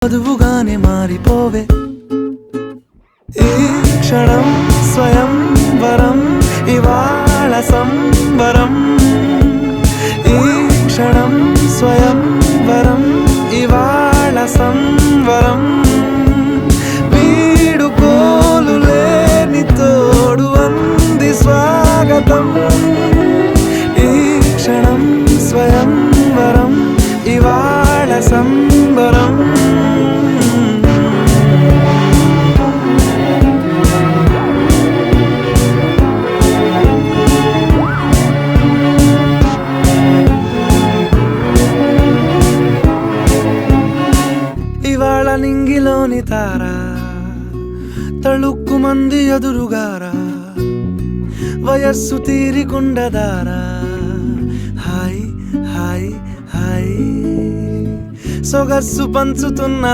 వధువుగానే మారిపోవే ఈ క్షణం స్వయం వరం ఇవాళ సంబరం ఈ క్షణం స్వయం వరం ఇవాళ సంవరం వీడుకోలు లేని తోడు అంది స్వాగతం ఈ క్షణం స్వయం వరం ఇవాళ సంబరం ఇవాళ నింగిలోని తారా తళుక్కు మంది ఎదురుగారా వయస్సు తీరికుండదారా హాయ్ హాయ్ హాయ్ సొగస్సు పంచుతున్న